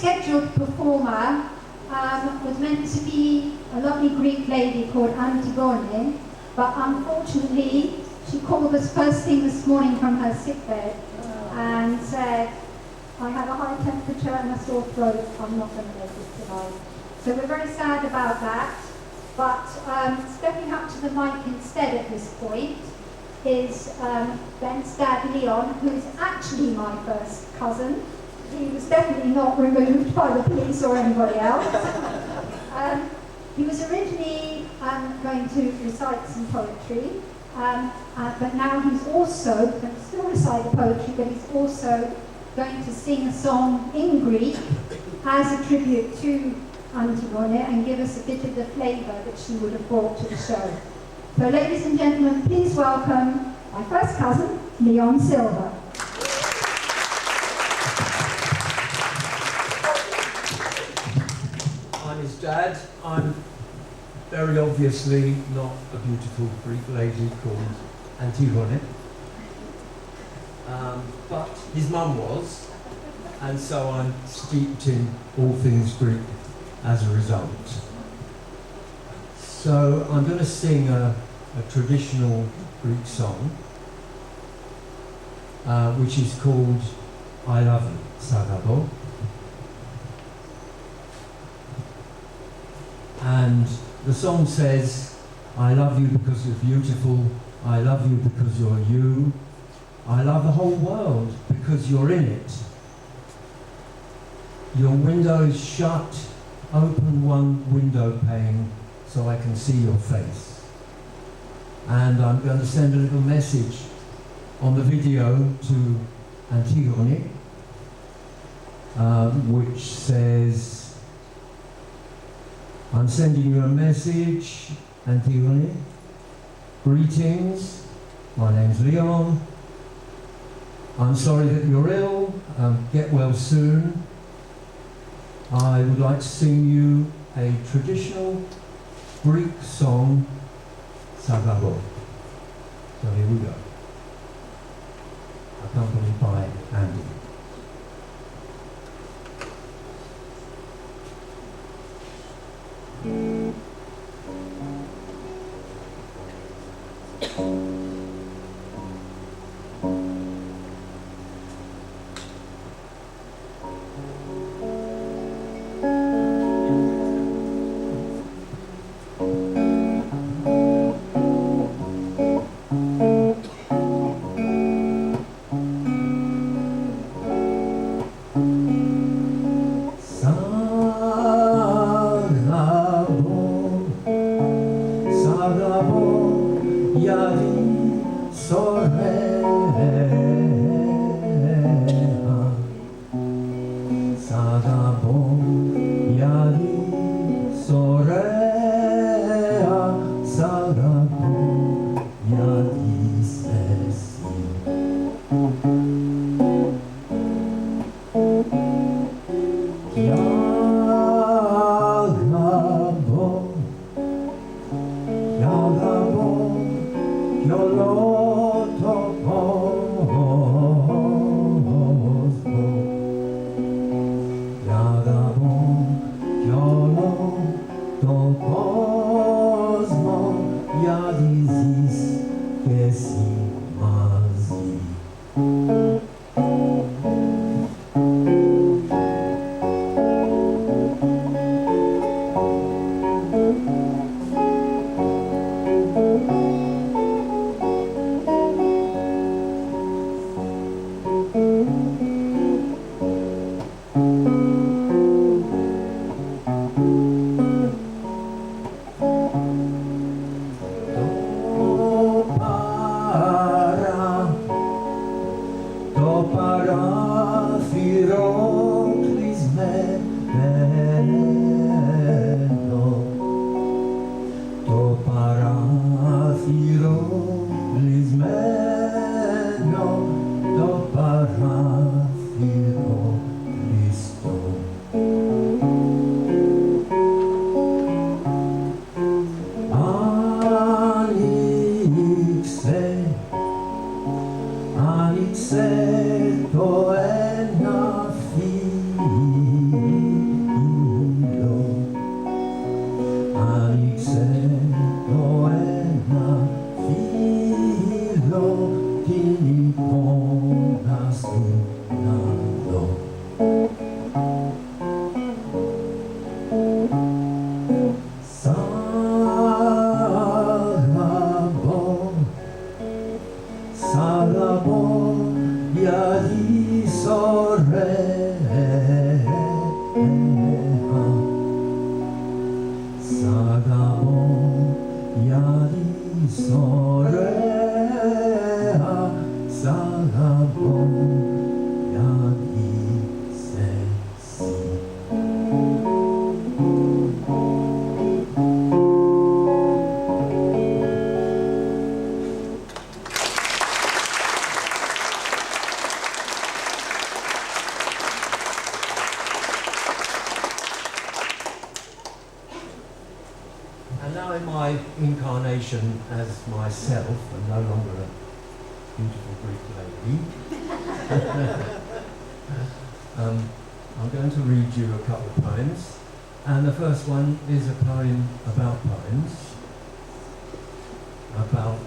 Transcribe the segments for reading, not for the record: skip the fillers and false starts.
scheduled performer was meant to be a lovely Greek lady called Antigone, but unfortunately she called us first thing this morning from her sickbed and said, I have a high temperature and a sore throat, I'm not going to make it tonight. So we're very sad about that, but stepping up to the mic instead at this point is Ben's dad Leon, who is actually my first cousin. He was definitely not removed by the police or anybody else. He was originally going to recite some poetry, but now he's also going to still recite the poetry, but he's also going to sing a song in Greek as a tribute to Antigone and give us a bit of the flavour that she would have brought to the show. So ladies and gentlemen, please welcome my first cousin, Leon Silva. I'm his dad. I'm very obviously not a beautiful Greek lady called Antigone. But his mum was, and so I'm steeped in all things Greek as a result. So I'm going to sing a traditional Greek song, which is called I Love You, Sagabo. And the song says, I love you because you're beautiful, I love you because you're you, I love the whole world because you're in it. Your window is shut, open one window pane so I can see your face. And I'm going to send a little message on the video to Antigone, which says, I'm sending you a message, Antigone. Greetings, my name's Leon. I'm sorry that you're ill, get well soon. I would like to sing you a traditional Greek song, Sagabo. So here we go, accompanied by Andy. Ανοιξέ το ένα φύλλο And now in my incarnation as myself, and no longer a beautiful Greek lady, I'm going to read you a couple of poems. And the first one is a poem about poems, about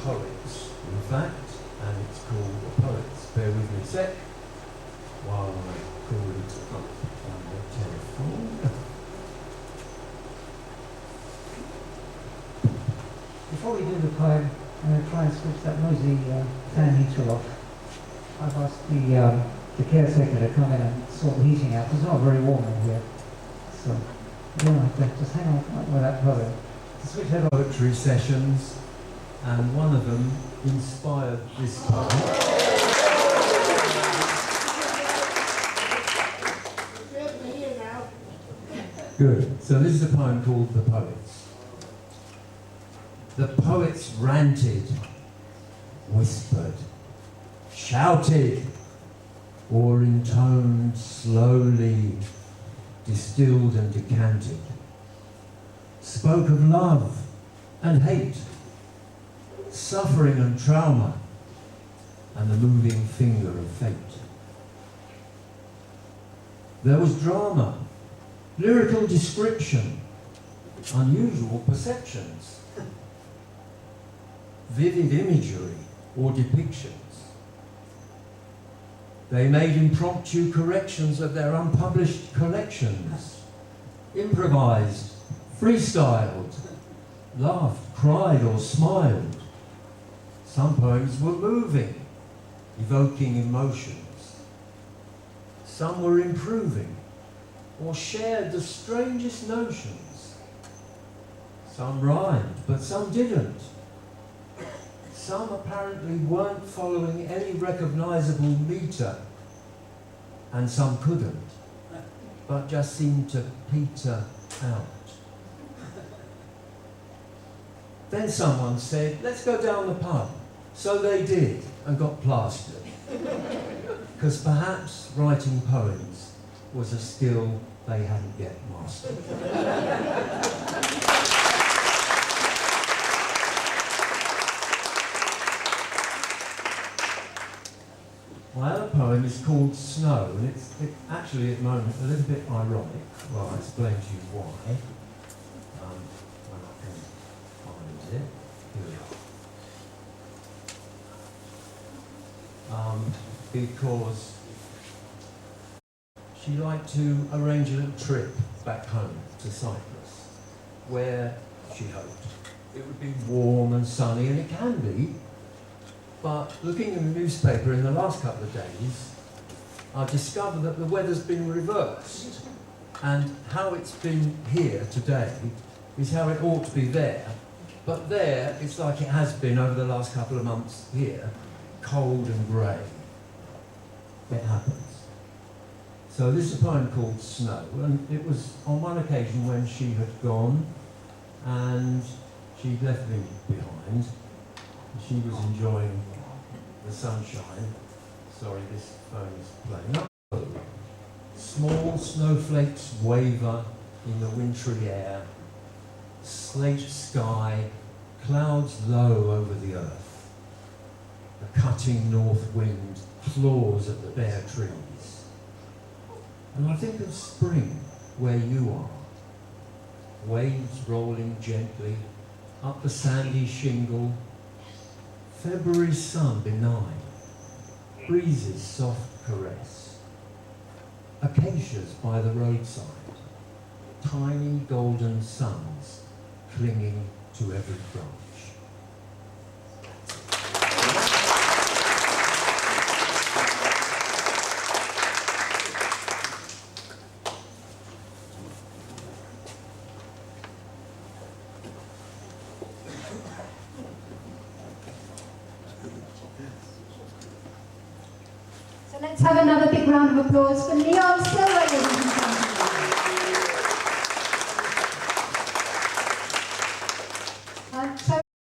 poets, in fact, and it's called The Poets. Bear with me a sec while I call it up on the telephone. Before we do the poem, I'm going to try and switch that noisy fan heater off. I've asked the caretaker to come in and sort the heating out. It's not very warm in here. So you'll have to just hang on with that poem. To switch that off. Poetry sessions, and one of them inspired this poem. Good. So this is a poem called The Poets. The poets ranted, whispered, shouted, or intoned slowly, distilled and decanted, spoke of love and hate, suffering and trauma, and the moving finger of fate. There was drama, lyrical description, unusual perceptions, vivid imagery or depictions. They made impromptu corrections of their unpublished collections, improvised, freestyled, laughed, cried or smiled. Some poems were moving, evoking emotions. Some were improving or shared the strangest notions. Some rhymed, but some didn't. Some apparently weren't following any recognizable meter, and some couldn't, but just seemed to peter out. Then someone said, let's go down the pub. So they did, and got plastered. Because perhaps writing poems was a skill they hadn't yet mastered. My other poem is called Snow, and it's actually at the moment a little bit ironic. Well, I'll explain to you why. When I can find it. Here we are. Because she liked to arrange a little trip back home to Cyprus, where she hoped it would be warm and sunny, and it can be. But looking in the newspaper in the last couple of days, I discovered that the weather's been reversed. And how it's been here today is how it ought to be there. But there, it's like it has been over the last couple of months here, cold and grey. It happens. So this is a poem called Snow, and it was on one occasion when she had gone and she'd left me behind. She was enjoying the sunshine. Sorry, this phone is playing up. Small snowflakes waver in the wintry air. Slate sky, clouds low over the earth. The cutting north wind claws at the bare trees. And I think of spring where you are. Waves rolling gently up the sandy shingle. February sun benign, breezes soft caress, acacias by the roadside, tiny golden suns clinging to every branch. So let's have another big round of applause for Leon Silver, ladies and